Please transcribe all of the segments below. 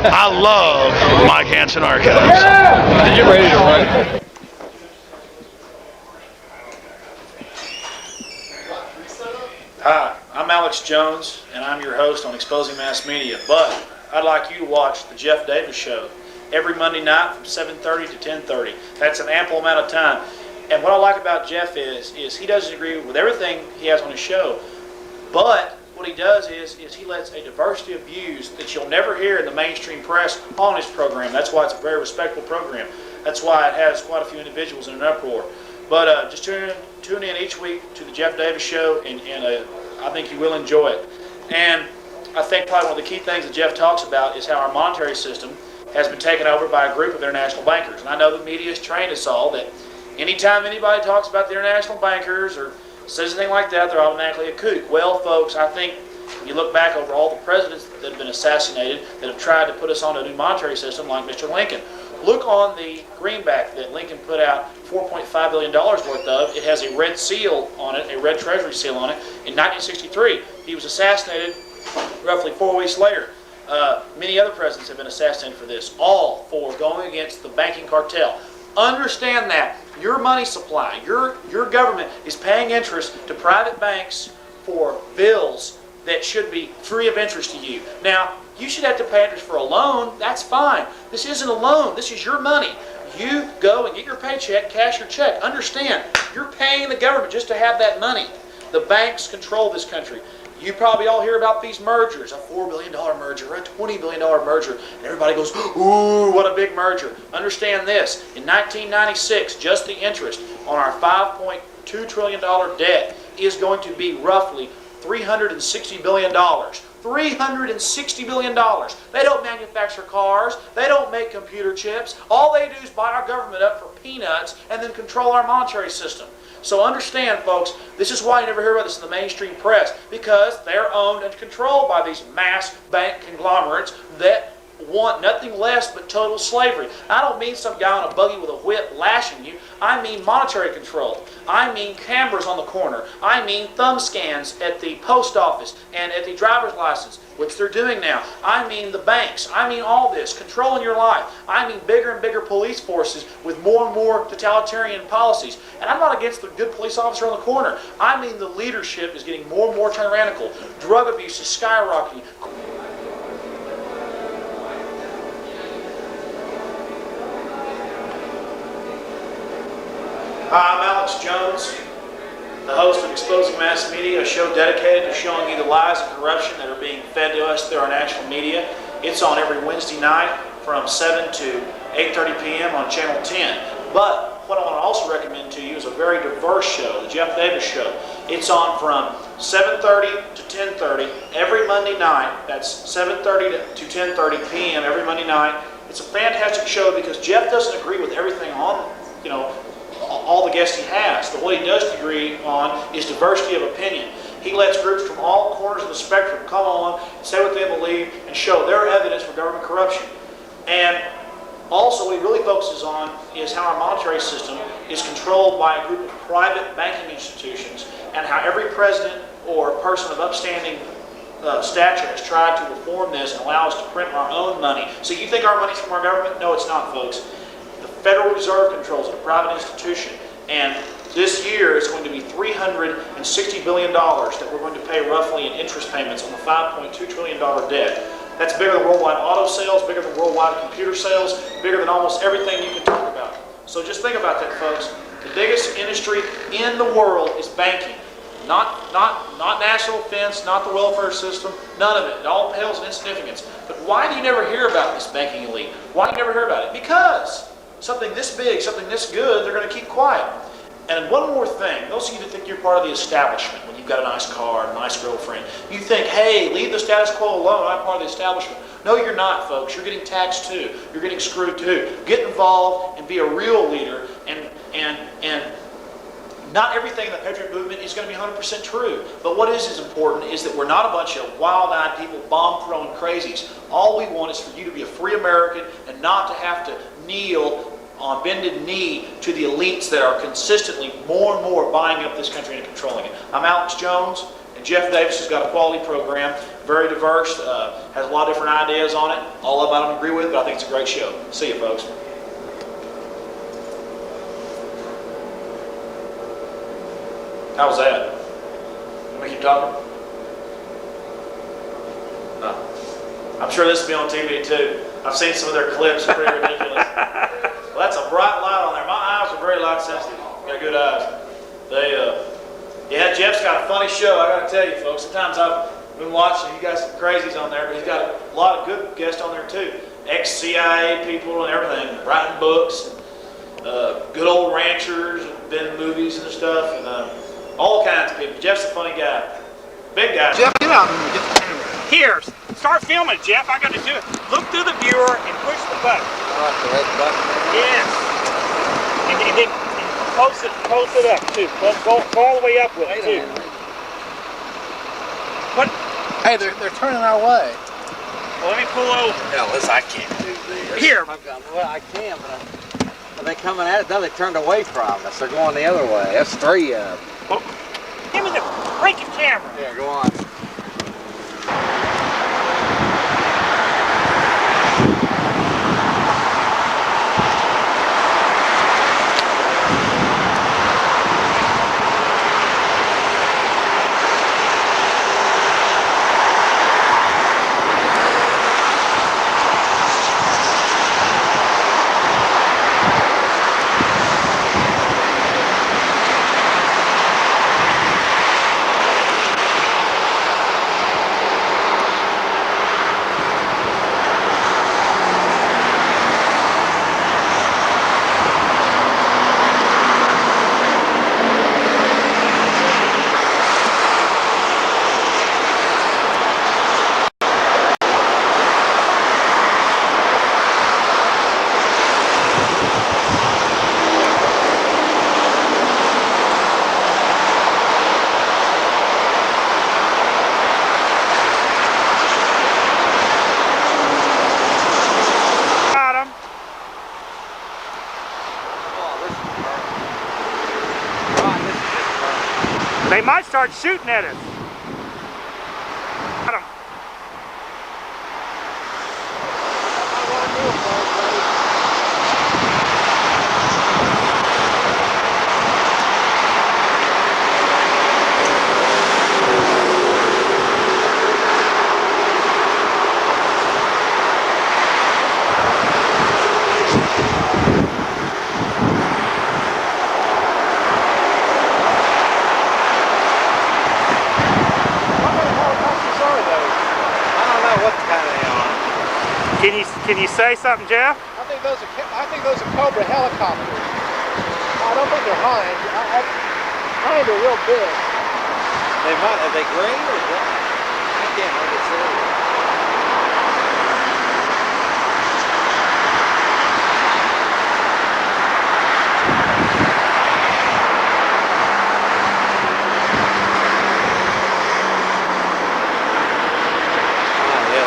I love Mike Hanson Archives. Are you ready to run? Hi, I'm Alex Jones, and I'm your host on Exposing Mass Media. But I'd like you to watch the Jeff Davis Show every Monday night from 7:30 to 10:30. That's an ample amount of time. And what I like about Jeff is he doesn't agree with everything he has on his show, but what he does is he lets a diversity of views that you'll never hear in the mainstream press on his program. That's why it's a very respectable program. That's why it has quite a few individuals in an uproar. But just tune in each week to the Jeff Davis Show, and I think you will enjoy it. And I think probably one of the key things that Jeff talks about is how our monetary system has been taken over by a group of international bankers. And I know the media has trained us all that anytime anybody talks about the international bankers or says anything like that, they're automatically a kook. Well, folks, I think when you look back over all the presidents that have been assassinated that have tried to put us on a new monetary system, like Mr. Lincoln, look on the greenback that Lincoln put out $4.5 billion worth of. It has a red seal on it, a red treasury seal on it. In 1963, he was assassinated roughly 4 weeks later. Many other presidents have been assassinated for this, all for going against the banking cartel. Understand that your money supply, your government is paying interest to private banks for bills that should be free of interest to you. Now, you should have to pay interest for a loan. That's fine. This isn't a loan. This is your money. You go and get your paycheck, cash your check. Understand, you're paying the government just to have that money. The banks control this country. You probably all hear about these mergers, a $4 billion merger, a $20 billion merger, and everybody goes, ooh, what a big merger. Understand this, in 1996, just the interest on our $5.2 trillion debt is going to be roughly $360 billion. $360 billion. They don't manufacture cars. They don't make computer chips. All they do is buy our government up for peanuts and then control our monetary system. So understand, folks, this is why you never hear about this in the mainstream press, because they're owned and controlled by these mass bank conglomerates that want nothing less but total slavery. I don't mean some guy on a buggy with a whip lashing you. I mean monetary control. I mean cameras on the corner. I mean thumb scans at the post office and at the driver's license, which they're doing now. I mean the banks. I mean all this, controlling your life. I mean bigger and bigger police forces with more and more totalitarian policies. And I'm not against the good police officer on the corner. I mean the leadership is getting more and more tyrannical. Drug abuse is skyrocketing. Hi, I'm Alex Jones, the host of Exposing Mass Media, a show dedicated to showing you the lies and corruption that are being fed to us through our national media. It's on every Wednesday night from 7 to 8:30 p.m. on Channel 10. But what I want to also recommend to you is a very diverse show, the Jeff Davis Show. It's on from 7:30 to 10:30 every Monday night. That's 7:30 to 10:30 p.m. every Monday night. It's a fantastic show because Jeff doesn't agree with everything on, all the guests he has. But what he does agree on is diversity of opinion. He lets groups from all corners of the spectrum come on, say what they believe, and show their evidence for government corruption. And also what he really focuses on is how our monetary system is controlled by a group of private banking institutions, and how every president or person of upstanding stature has tried to reform this and allow us to print our own money. So you think our money's from our government? No, it's not, folks. The Federal Reserve controls it, a private institution, and this year is going to be $360 billion that we're going to pay roughly in interest payments on the $5.2 trillion debt. That's bigger than worldwide auto sales, bigger than worldwide computer sales, bigger than almost everything you can talk about. So just think about that, folks. The biggest industry in the world is banking. Not national defense, not the welfare system, none of it. It all pales in insignificance. But why do you never hear about this banking elite? Why do you never hear about it? Because something this big, something this good, they're going to keep quiet. And one more thing, those of you that think you're part of the establishment, when you've got a nice car, a nice girlfriend, you think, hey, leave the status quo alone, I'm part of the establishment. No, you're not, folks. You're getting taxed too. You're getting screwed too. Get involved and be a real leader, and not everything in the Patriot movement is going to be 100% true. But what is important is that we're not a bunch of wild-eyed people, bomb-throwing crazies. All we want is for you to be a free American and not to have to kneel on bended knee to the elites that are consistently more and more buying up this country and controlling it. I'm Alex Jones, and Jeff Davis has got a quality program, very diverse, has a lot of different ideas on it. All of them I don't agree with, but I think it's a great show. See you, folks. How was that? Let me keep talking. No. I'm sure this will be on TV too. I've seen some of their clips, pretty ridiculous. Well, that's a bright light on there. My eyes are very light sensitive. Got good eyes. Yeah, Jeff's got a funny show. I got to tell you, folks. Sometimes I've been watching. He got some crazies on there, but he's got a lot of good guests on there too. Ex-CIA people and everything, writing books. Good old ranchers, been in movies and stuff, and all kinds of people. Jeff's a funny guy. Big guy. Jeff, get out and get the camera. Here, start filming, Jeff. I got to do it. Look through the viewer and push the button. The red button. Yes. And then close it up too. Go all the way up with it too. What? Hey, they're turning our way. Well, let me pull over. Yeah, listen, I can't do this. Here. Well, I can, but are they coming at it? No, they turned away from us. They're going the other way. That's three of them. Well, give me the freaking camera. Yeah, go on. They might start shooting at us. Got 'em. Can you say something, Jeff? I think those are Cobra helicopters. I don't think they're Hind. Hind are real big. Are they green or black? I can't really see.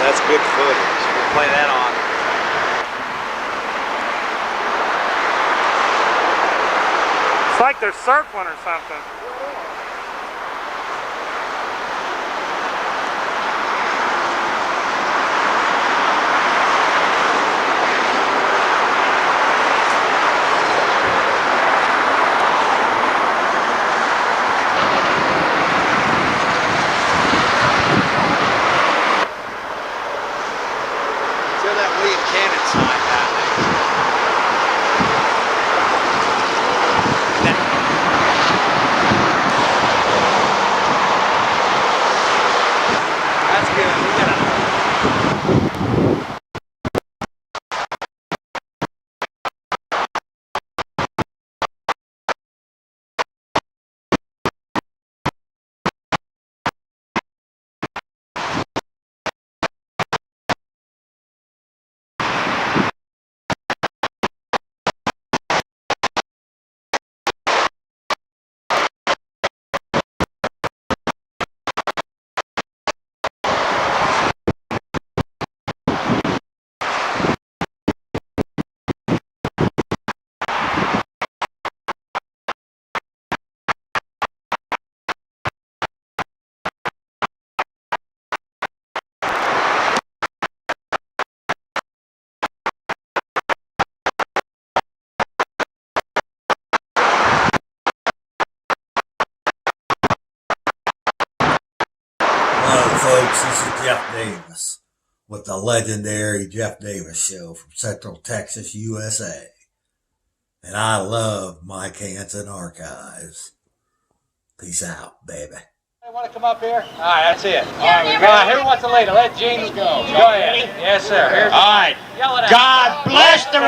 That's good footage. We'll play that on. It's like they're circling or something. Hello, folks. This is Jeff Davis with the legendary Jeff Davis Show from Central Texas, USA. And I love Mike Hanson Archives. Peace out, baby. You want to come up here? All right, that's it. All right, who wants to lead? Let Gene go. Go ahead. Yes, sir. All right. God bless the